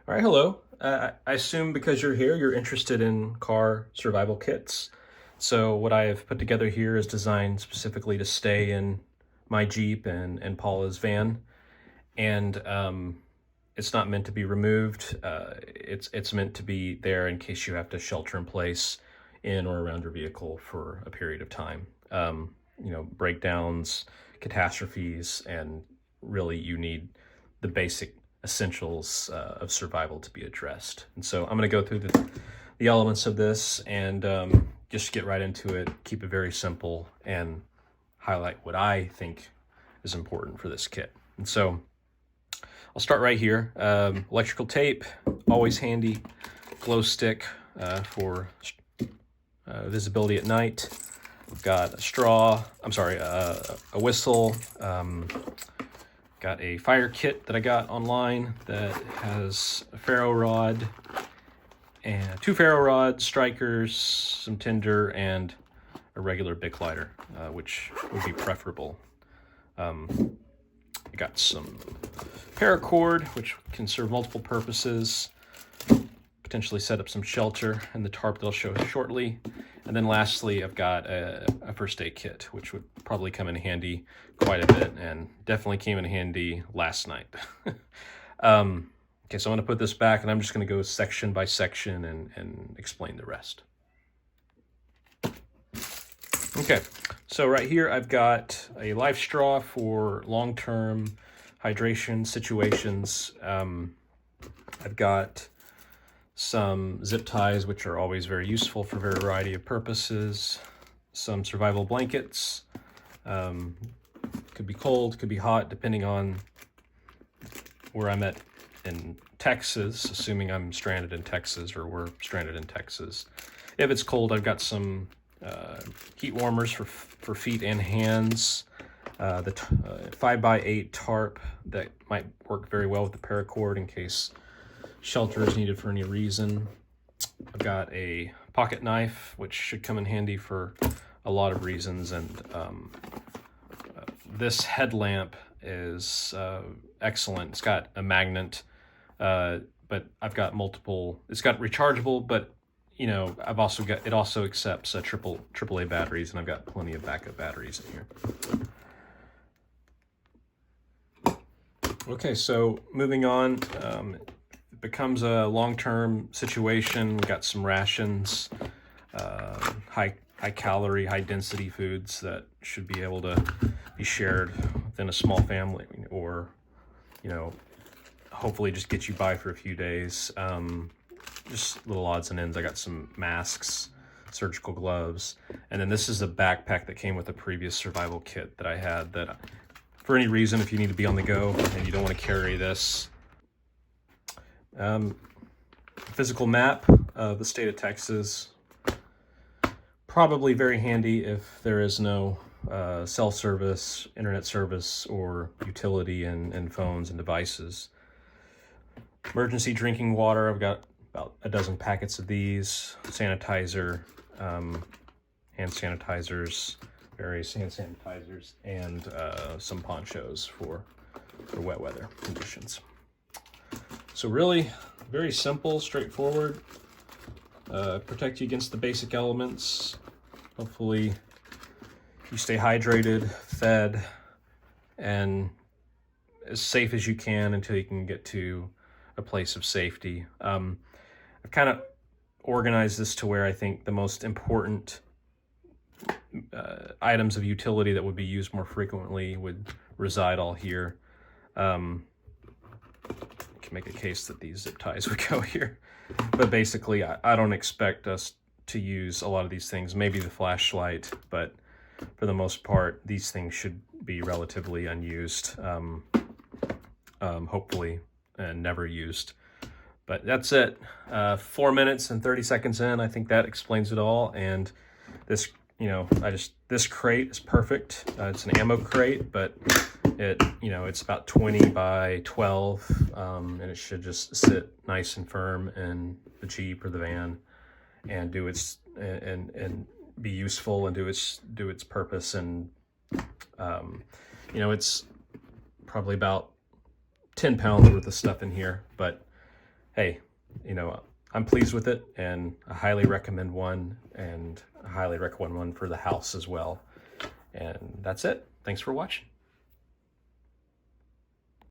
All right, hello. I assume because you're here, you're interested in car survival kits. So what I have put together here is designed specifically to stay in my Jeep and Paula's van, and it's not meant to be removed. It's meant to be there in case you have to shelter in place in or around your vehicle for a period of time. Breakdowns, catastrophes, and really you need the basic essentials of survival to be addressed. And so I'm going to go through the elements of this and just get right into it, keep it very simple, and highlight what I think is important for this kit. And so I'll start right here. Electrical tape, always handy. Glow stick for visibility at night. I've got a straw, a whistle. Got a fire kit that I got online that has a ferro rod and 2 ferro rods, strikers, some tinder, and a regular Bic lighter, which would be preferable. I got some paracord, which can serve multiple purposes, potentially set up some shelter, and the tarp that I'll show shortly. And then lastly, I've got a first aid kit, which would probably come in handy quite a bit, and definitely came in handy last night. Okay, so I'm going to put this back, and I'm just going to go section by section and explain the rest. Okay, so right here I've got a life straw for long-term hydration situations. I've got some zip ties, which are always very useful for a variety of purposes. Some survival blankets. Could be cold, could be hot, depending on where I'm at in Texas, assuming I'm stranded in Texas or we're stranded in Texas. If it's cold, I've got some heat warmers for feet and hands. The 5x8 tarp that might work very well with the paracord in case shelter is needed for any reason. I've got a pocket knife, which should come in handy for a lot of reasons, and this headlamp is excellent. It's got a magnet, but I've got multiple. It's got rechargeable, but I've also got it also accepts AAA batteries, and I've got plenty of backup batteries in here. Okay, so moving on. It becomes a long-term situation. We've got some rations, high calorie, high density foods that should be able to be shared within a small family, or hopefully just get you by for a few days. Just little odds and ends. I got some masks, surgical gloves, and then this is a backpack that came with a previous survival kit that I had that for any reason, if you need to be on the go and you don't want to carry this. Physical map of the state of Texas. Probably very handy if there is no cell service, internet service, or utility and phones and devices. Emergency drinking water. I've got about a dozen packets of these. Sanitizer, hand sanitizers, various hand sanitizers, and some ponchos for wet weather conditions. So really, very simple, straightforward. Protect you against the basic elements. Hopefully you stay hydrated, fed, and as safe as you can until you can get to a place of safety. I've kind of organized this to where I think the most important items of utility that would be used more frequently would reside all here. Can make a case that these zip ties would go here, but basically I don't expect us to use a lot of these things, maybe the flashlight, but for the most part these things should be relatively unused, hopefully, and never used. But that's it. 4 minutes and 30 seconds in, I think that explains it all. And this, this crate is perfect. It's an ammo crate, but it's about 20 by 12, and it should just sit nice and firm in the Jeep or the van and do its and be useful and do its purpose. And it's probably about 10 pounds worth of stuff in here, but hey, you know, I'm pleased with it, and I highly recommend one, and I highly recommend one for the house as well. And that's it. Thanks for watching.